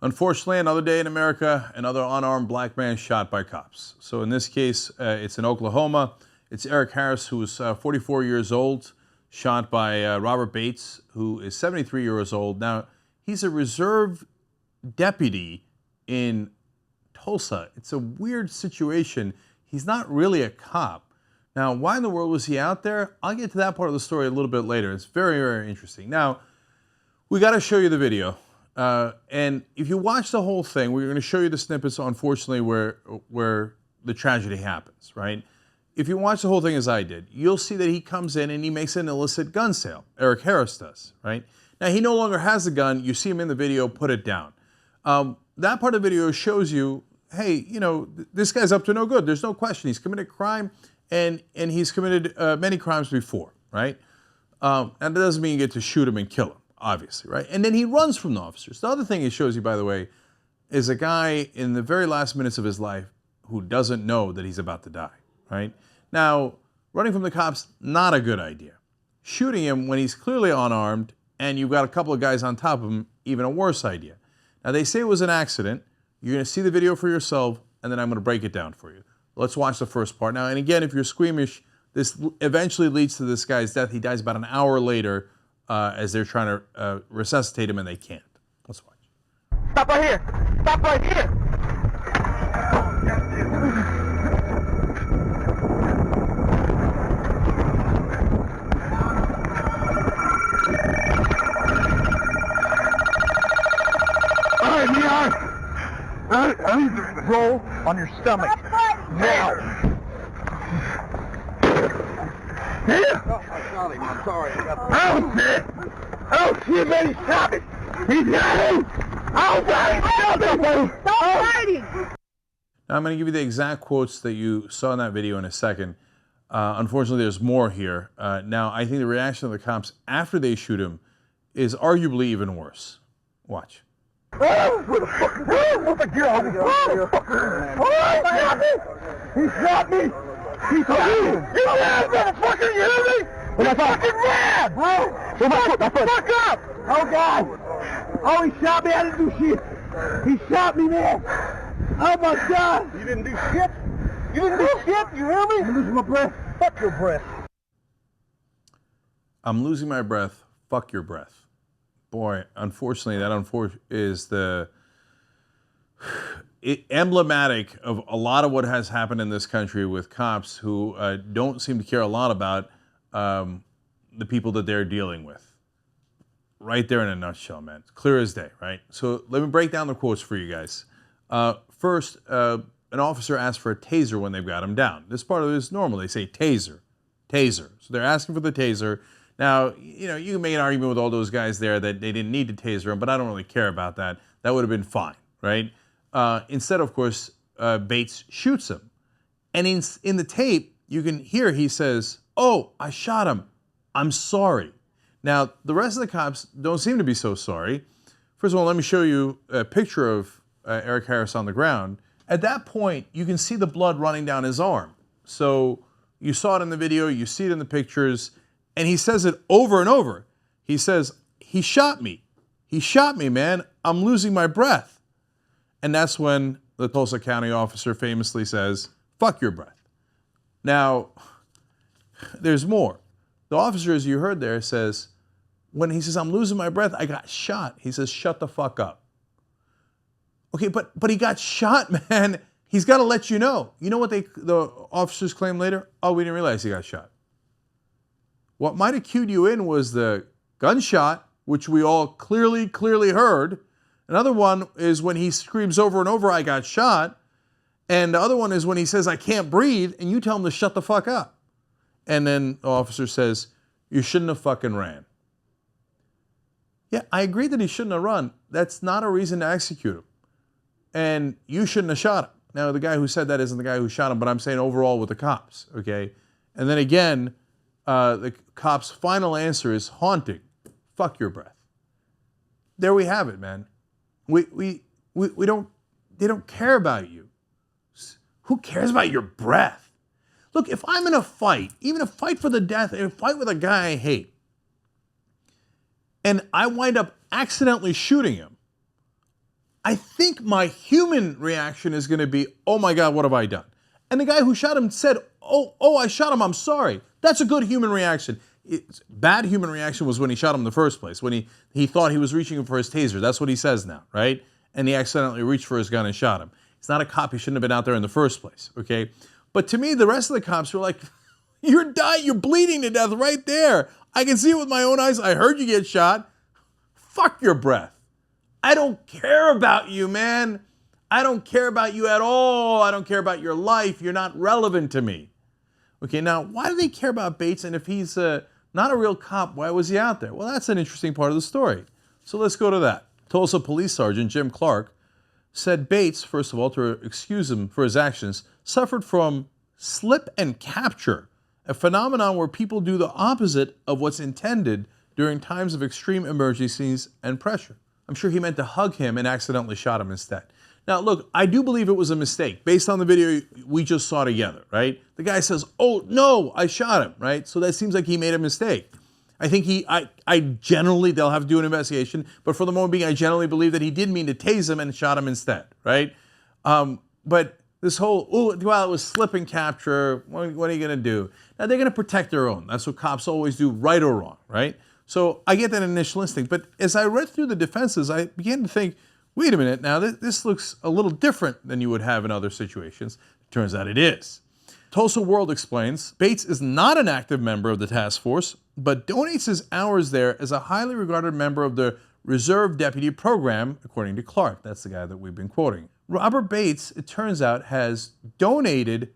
Unfortunately, another day in America, another unarmed black man shot by cops. So in this case, it's in Oklahoma. It's Eric Harris, who is 44 years old, shot by Robert Bates, who is 73 years old. Now, he's a reserve deputy in Tulsa. It's a weird situation. He's not really a cop. Now, why in the world was he out there? I'll get to that part of the story a little bit later. It's very, very interesting. Now, we got to show you the video. And if you watch the whole thing, we're going to show you the snippets, unfortunately, where the tragedy happens, right? If you watch the whole thing as I did, you'll see that he comes in and he makes an illicit gun sale. Eric Harris does, right? Now, he no longer has a gun. You see him in the video, put it down. That part of the video shows you, hey, you know, this guy's up to no good. There's no question. He's committed crime, and he's committed many crimes before, right? And that doesn't mean you get to shoot him and kill him, obviously, right? And then he runs from the officers. The other thing it shows you, by the way, is a guy in the very last minutes of his life who doesn't know that he's about to die, right? Now, running from the cops, not a good idea. Shooting him when he's clearly unarmed and you've got a couple of guys on top of him, even a worse idea. Now, they say it was an accident. You're going to see the video for yourself, and then I'm going to break it down for you. Let's watch the first part. Now, and again, if you're squeamish, this eventually leads to this guy's death. He dies about an hour later as they're trying to resuscitate him, and they can't. Let's watch. Stop right here! Stop right here! All right, Leon! I need to roll on your stomach. Now! Here! I'm sorry. Oh, shit! Oh, shit, man, he shot me! He got me! Oh, God! Stop fighting! Now, I'm going to give you the exact quotes that you saw in that video in a second. Unfortunately, there's more here. Now, I think the reaction of the cops after they shoot him is arguably even worse. Watch. Oh, what the fuck? What the hell? Oh, he shot me! He shot me! You mad, motherfucker? You hear me? You're fucking mad, bro! Shut the fuck up! Oh, God! Oh, he shot me! I didn't do shit! He shot me, man! Oh, my God! You didn't do shit? You didn't do shit? You hear me? I'm losing my breath. Fuck your breath. I'm losing my breath. Fuck your breath. Boy, unfortunately, that is the emblematic of a lot of what has happened in this country with cops who don't seem to care a lot about the people that they're dealing with. Right there in a nutshell, man. It's clear as day, right? So let me break down the quotes for you guys. First, an officer asks for a taser when they've got him down. This part of it is normal. They say taser, taser. So they're asking for the taser. Now, you know, you can make an argument with all those guys there that they didn't need to taser him, but I don't really care about that. That would have been fine, right? Instead, of course, Bates shoots him. And in the tape, you can hear he says, "Oh, I shot him. I'm sorry." Now, the rest of the cops don't seem to be so sorry. First of all, let me show you a picture of Eric Harris on the ground. At that point, you can see the blood running down his arm. So you saw it in the video, you see it in the pictures, and he says it over and over. He says, "He shot me. He shot me, man. I'm losing my breath." And that's when the Tulsa County officer famously says, "Fuck your breath." Now, there's more. The officer, as you heard there, says, when he says, "I'm losing my breath, I got shot," he says, "Shut the fuck up." Okay, but he got shot, man. He's got to let you know. You know what the officers claim later? "Oh, we didn't realize he got shot." What might have cued you in was the gunshot, which we all clearly heard. Another one is when he screams over and over, "I got shot." And the other one is when he says, "I can't breathe," and you tell him to shut the fuck up. And then the officer says, "You shouldn't have fucking ran." Yeah, I agree that he shouldn't have run. That's not a reason to execute him. And you shouldn't have shot him. Now, the guy who said that isn't the guy who shot him, but I'm saying overall with the cops, okay? And then again, the cop's final answer is haunting. Fuck your breath. There we have it, man. They don't care about you. Who cares about your breath? Look, if I'm in a fight, even a fight for the death, a fight with a guy I hate, and I wind up accidentally shooting him, I think my human reaction is going to be, oh my God, what have I done? And the guy who shot him said, oh, I shot him, I'm sorry. That's a good human reaction. Bad human reaction was when he shot him in the first place, when he thought he was reaching for his taser. That's what he says now, right? And he accidentally reached for his gun and shot him. He's not a cop. He shouldn't have been out there in the first place, okay? But to me, the rest of the cops were like, you're dying, you're bleeding to death right there. I can see it with my own eyes. I heard you get shot. Fuck your breath. I don't care about you, man. I don't care about you at all. I don't care about your life. You're not relevant to me. Okay, now, why do they care about Bates? And if he's not a real cop, why was he out there? Well, that's an interesting part of the story. So let's go to that. Tulsa Police Sergeant Jim Clark said Bates, first of all, to excuse him for his actions, suffered from slip and capture, a phenomenon where people do the opposite of what's intended during times of extreme emergencies and pressure. I'm sure he meant to hug him and accidentally shot him instead. Now, look, I do believe it was a mistake based on the video we just saw together, right? The guy says, oh, no, I shot him, right? So that seems like he made a mistake. I think I generally, they'll have to do an investigation, but for the moment being, I generally believe that he did mean to tase him and shot him instead, right? But this whole, well, it was slip and capture, what are you gonna do? Now, they're gonna protect their own. That's what cops always do, right or wrong, right? So I get that initial instinct, but as I read through the defenses, I began to think, wait a minute, now this looks a little different than you would have in other situations. Turns out it is. Tulsa World explains, Bates is not an active member of the task force, but donates his hours there as a highly regarded member of the Reserve Deputy Program, according to Clark. That's the guy that we've been quoting. Robert Bates, it turns out, has donated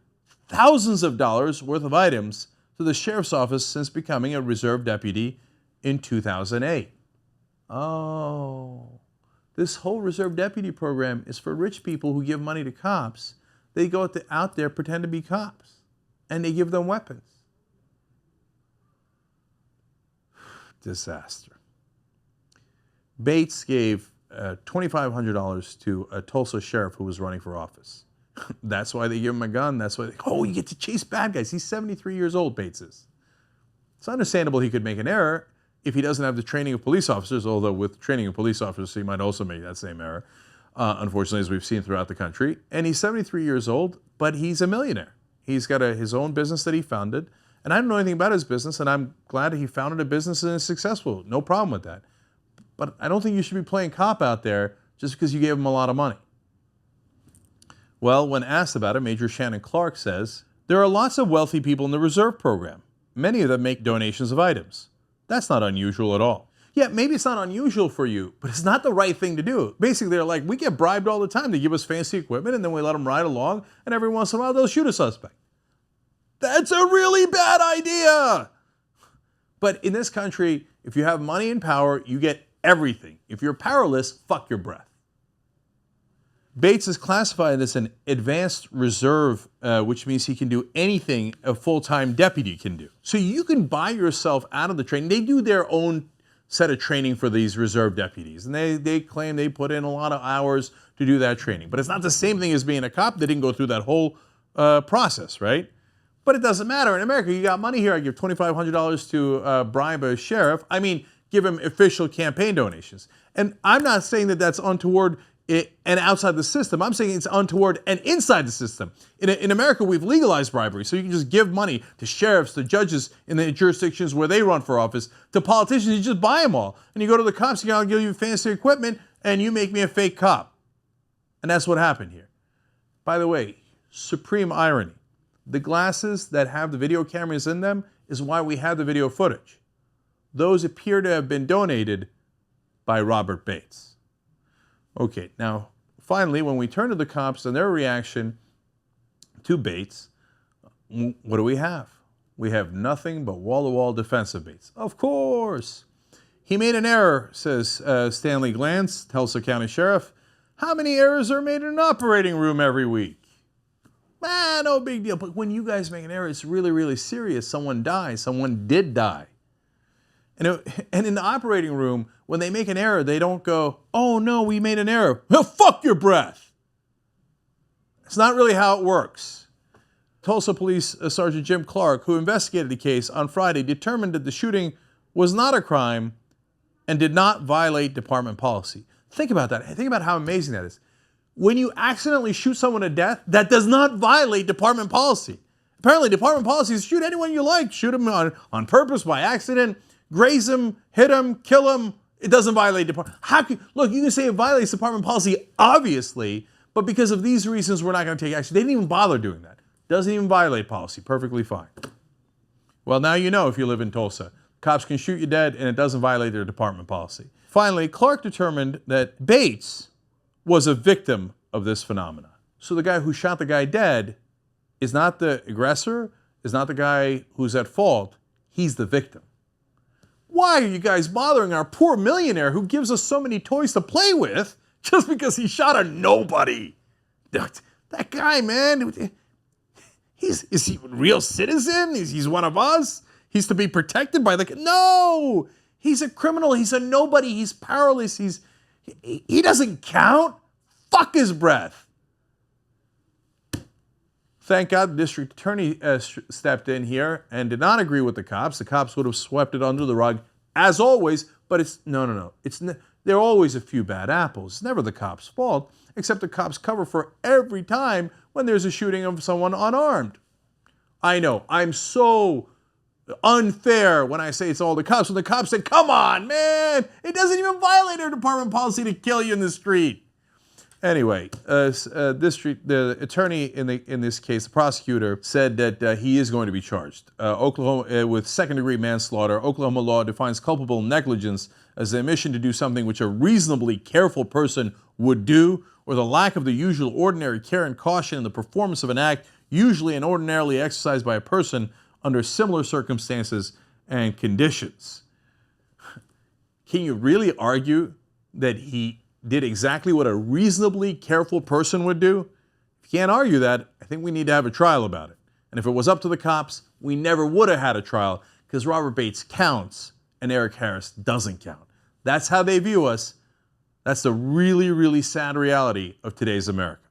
thousands of dollars worth of items to the sheriff's office since becoming a reserve deputy in 2008. Oh. This whole reserve deputy program is for rich people who give money to cops. They go out there, pretend to be cops, and they give them weapons. Disaster. Bates gave $2,500 to a Tulsa sheriff who was running for office. That's why they give him a gun. That's why you get to chase bad guys. He's 73 years old, Bates is. It's understandable he could make an error if he doesn't have the training of police officers, although with training of police officers, he might also make that same error, unfortunately, as we've seen throughout the country. And he's 73 years old, but he's a millionaire. He's got his own business that he founded, and I don't know anything about his business, and I'm glad he founded a business and is successful. No problem with that. But I don't think you should be playing cop out there just because you gave him a lot of money. Well, when asked about it, Major Shannon Clark says, there are lots of wealthy people in the reserve program. Many of them make donations of items. That's not unusual at all. Yeah, maybe it's not unusual for you, but it's not the right thing to do. Basically, they're like, we get bribed all the time to give us fancy equipment, and then we let them ride along, and every once in a while they'll shoot a suspect. That's a really bad idea. But in this country, if you have money and power, you get everything. If you're powerless, fuck your breath. Bates is classified as an advanced reserve, which means he can do anything a full-time deputy can do. So you can buy yourself out of the training. They do their own set of training for these reserve deputies, and they claim they put in a lot of hours to do that training. But it's not the same thing as being a cop. They didn't go through that whole process, right? But it doesn't matter. In America, you got money here. I give $2,500 to bribe a sheriff. I mean, give him official campaign donations. And I'm not saying that that's untoward and outside the system. I'm saying it's untoward and inside the system. In America, we've legalized bribery, so you can just give money to sheriffs, to judges in the jurisdictions where they run for office, to politicians. You just buy them all. And you go to the cops, I'll give you fancy equipment, and you make me a fake cop. And that's what happened here. By the way, supreme irony. The glasses that have the video cameras in them is why we have the video footage. Those appear to have been donated by Robert Bates. Okay, now, finally, when we turn to the cops and their reaction to Bates, what do we have? We have nothing but wall-to-wall defense of Bates. Of course. He made an error, says Stanley Glantz, Tulsa County Sheriff. How many errors are made in an operating room every week? No big deal. But when you guys make an error, it's really, really serious. Someone dies. Someone did die. And in the operating room, when they make an error, they don't go, oh no, we made an error. Well, fuck your breath. It's not really how it works. Tulsa Police Sergeant Jim Clark, who investigated the case on Friday, determined that the shooting was not a crime and did not violate department policy. Think about that. Think about how amazing that is. When you accidentally shoot someone to death, that does not violate department policy. Apparently, department policy is shoot anyone you like. Shoot them on purpose, by accident, graze them, hit them, kill them. It doesn't violate department. Look, you can say it violates department policy, obviously, but because of these reasons, we're not going to take action. They didn't even bother doing that. Doesn't even violate policy. Perfectly fine. Well, now you know if you live in Tulsa. Cops can shoot you dead, and it doesn't violate their department policy. Finally, Clark determined that Bates was a victim of this phenomenon. So the guy who shot the guy dead is not the aggressor, is not the guy who's at fault. He's the victim. Why are you guys bothering our poor millionaire who gives us so many toys to play with just because he shot a nobody? That guy, man, is he a real citizen? He's one of us? He's to be protected by the... No! He's a criminal. He's a nobody. He's powerless. He doesn't count. Fuck his breath. Thank God the district attorney stepped in here and did not agree with the cops. The cops would have swept it under the rug, as always, but it's... No. There are always a few bad apples. It's never the cops' fault, except the cops cover for every time when there's a shooting of someone unarmed. I know, I'm so unfair when I say it's all the cops. When the cops say, come on, man, it doesn't even violate our department policy to kill you in the street. Anyway, the attorney in this case, the prosecutor, said that he is going to be charged. Oklahoma with second-degree manslaughter. Oklahoma law defines culpable negligence as the omission to do something which a reasonably careful person would do, or the lack of the usual ordinary care and caution in the performance of an act usually and ordinarily exercised by a person under similar circumstances and conditions. Can you really argue that he did exactly what a reasonably careful person would do? If you can't argue that, I think we need to have a trial about it. And if it was up to the cops, we never would have had a trial because Robert Bates counts and Eric Harris doesn't count. That's how they view us. That's the really, really sad reality of today's America.